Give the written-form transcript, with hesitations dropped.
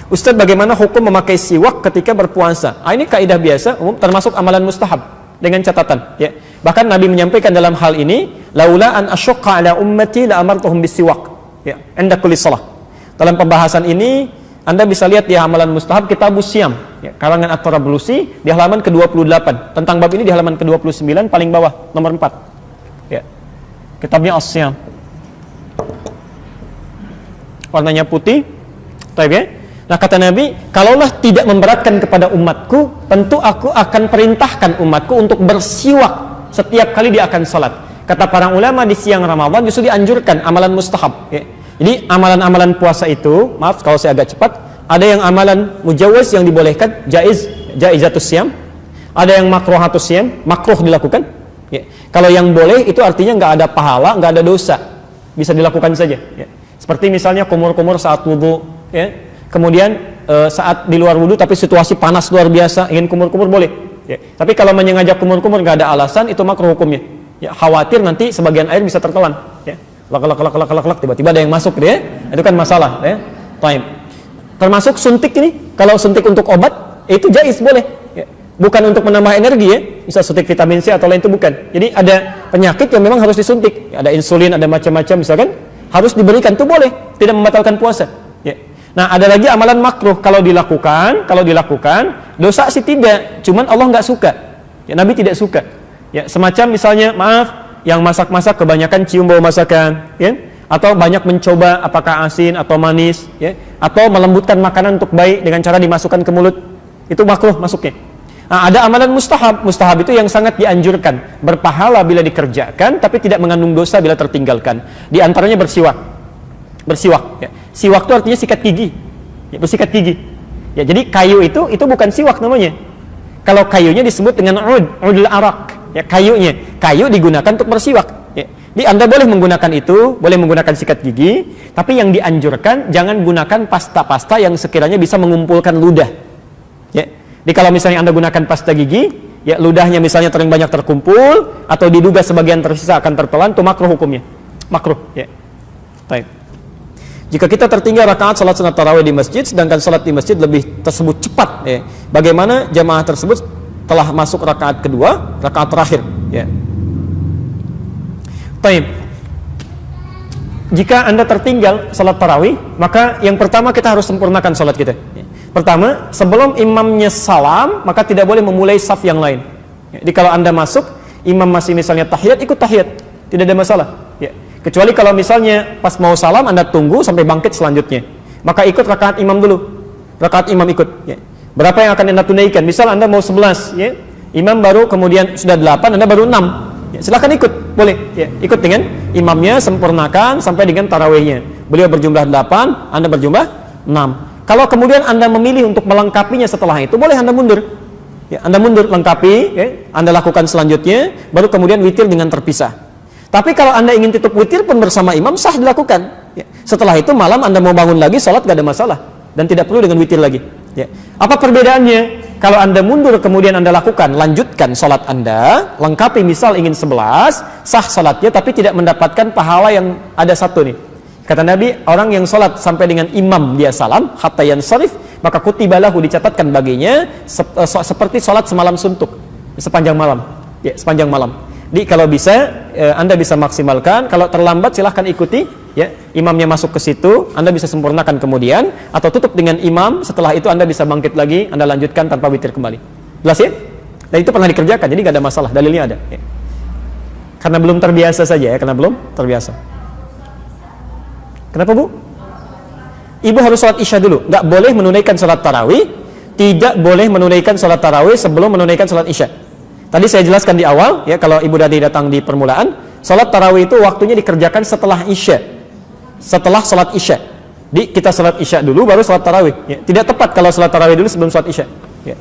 Ustadz, bagaimana hukum memakai siwak ketika berpuasa? Ini kaidah biasa, umum, termasuk amalan mustahab dengan catatan. Ya. Bahkan Nabi menyampaikan dalam hal ini, laula an asyqa ala ummati la amartuhum bisiwak. Ya, inda kulli shalah. Dalam pembahasan ini, Anda bisa lihat di amalan mustahab Kitabus Syam, ya, karangan At-Tarablusi di halaman ke-28. Tentang bab ini di halaman ke-29 paling bawah, nomor 4. Ya. Kitabnya As-Syam. Warnanya putih. Baik ya. Nah, kata Nabi, kalaulah tidak memberatkan kepada umatku, tentu aku akan perintahkan umatku untuk bersiwak setiap kali dia akan salat. Kata para ulama, di siang Ramadan justru dianjurkan amalan mustahab. Ya. Jadi amalan-amalan puasa itu, maaf kalau saya agak cepat, ada yang amalan mujawaz yang dibolehkan, jaizatus syam, ada yang makruhatus syam, makruh dilakukan. Ya. Kalau yang boleh itu artinya nggak ada pahala, nggak ada dosa, bisa dilakukan saja. Ya. Seperti misalnya kumur-kumur saat wudu, ya. Kemudian saat di luar wudhu tapi situasi panas luar biasa, ingin kumur-kumur boleh. Ya. Tapi kalau menyengaja kumur-kumur nggak ada alasan, itu makruh hukumnya. Ya, khawatir nanti sebagian air bisa tertelan. Ya. Lak, tiba-tiba ada yang masuk, ya. Itu kan masalah. Ya. Termasuk suntik ini, kalau suntik untuk obat, itu jaiz boleh. Ya. Bukan untuk menambah energi, ya. Bisa suntik vitamin C atau lain, itu bukan. Jadi ada penyakit yang memang harus disuntik. Ya, ada insulin, ada macam-macam, misalkan harus diberikan, itu boleh, tidak membatalkan puasa. Ya. Nah, ada lagi amalan makruh, kalau dilakukan dosa sih tidak, cuman Allah nggak suka. Ya, Nabi tidak suka. Ya, semacam misalnya, maaf, yang masak-masak kebanyakan cium bau masakan, ya, atau banyak mencoba apakah asin atau manis, ya, atau melembutkan makanan untuk baik dengan cara dimasukkan ke mulut, itu makruh masuknya. Nah, ada amalan mustahab itu yang sangat dianjurkan, berpahala bila dikerjakan, tapi tidak mengandung dosa bila tertinggalkan. Di antaranya bersiwak. Ya. Siwak itu artinya sikat gigi. Ya, bersikat gigi. Ya, jadi kayu itu bukan siwak namanya. Kalau kayunya disebut dengan udul arak. Ya, kayunya. Kayu digunakan untuk bersiwak. Ya. Jadi Anda boleh menggunakan itu, boleh menggunakan sikat gigi, tapi yang dianjurkan jangan gunakan pasta-pasta yang sekiranya bisa mengumpulkan ludah. Ya. Jadi kalau misalnya Anda gunakan pasta gigi, ya ludahnya misalnya terlalu banyak terkumpul atau diduga sebagian tersisa akan tertelan, itu makruh hukumnya. Makruh, ya. Baik. Jika kita tertinggal rakaat salat sunat tarawih di masjid, sedangkan salat di masjid lebih tersebut cepat, ya, bagaimana jamaah tersebut telah masuk rakaat kedua, rakaat terakhir, ya. Baik. Jika Anda tertinggal salat tarawih, maka yang pertama kita harus sempurnakan salat kita. Ya. Pertama, sebelum imamnya salam, maka tidak boleh memulai saf yang lain. Ya. Jadi kalau Anda masuk, imam masih misalnya tahiyat, ikut tahiyat, tidak ada masalah. Ya. Kecuali kalau misalnya pas mau salam Anda tunggu sampai bangkit selanjutnya, maka ikut rakaat imam dulu. Rakaat imam ikut, ya. Berapa yang akan Anda tunaikan? Misal Anda mau 11, ya. Imam baru kemudian sudah 8, Anda baru 6. Ya, silakan ikut, boleh. Ya, ikut dengan imamnya, sempurnakan sampai dengan tarawihnya. Beliau berjumlah 8, Anda berjumlah 6. Kalau kemudian Anda memilih untuk melengkapinya setelah itu, boleh Anda mundur. Ya, Anda mundur lengkapi, ya. Anda lakukan selanjutnya, baru kemudian witir dengan terpisah. Tapi kalau Anda ingin tutup witir pun bersama imam, sah dilakukan. Ya. Setelah itu malam Anda mau bangun lagi, sholat gak ada masalah. Dan tidak perlu dengan witir lagi. Ya. Apa perbedaannya? Kalau Anda mundur kemudian Anda lakukan, lanjutkan sholat Anda, lengkapi misal ingin 11, sah sholatnya tapi tidak mendapatkan pahala yang ada satu nih. Kata Nabi, orang yang sholat sampai dengan imam dia salam, hatta yansarif, maka kutibalahu dicatatkan baginya seperti sholat semalam suntuk, sepanjang malam. Ya, sepanjang malam. Jadi kalau bisa Anda bisa maksimalkan, kalau terlambat silahkan ikuti, ya, imamnya masuk ke situ, Anda bisa sempurnakan kemudian, atau tutup dengan imam, setelah itu Anda bisa bangkit lagi, Anda lanjutkan tanpa witir kembali. Jelas ya? Dan itu pernah dikerjakan, jadi gak ada masalah, dalilnya ada. Ya. Karena belum terbiasa saja ya, karena belum terbiasa. Kenapa Bu? Ibu harus sholat isya dulu, gak boleh menunaikan sholat tarawih, tidak boleh menunaikan sholat tarawih sebelum menunaikan sholat isya. Tadi saya jelaskan di awal, ya, kalau ibu tadi datang di permulaan, sholat tarawih itu waktunya dikerjakan setelah isya, setelah sholat isya. Jadi kita sholat isya dulu, baru sholat tarawih. Ya. Tidak tepat kalau sholat tarawih dulu sebelum sholat isya. Ya.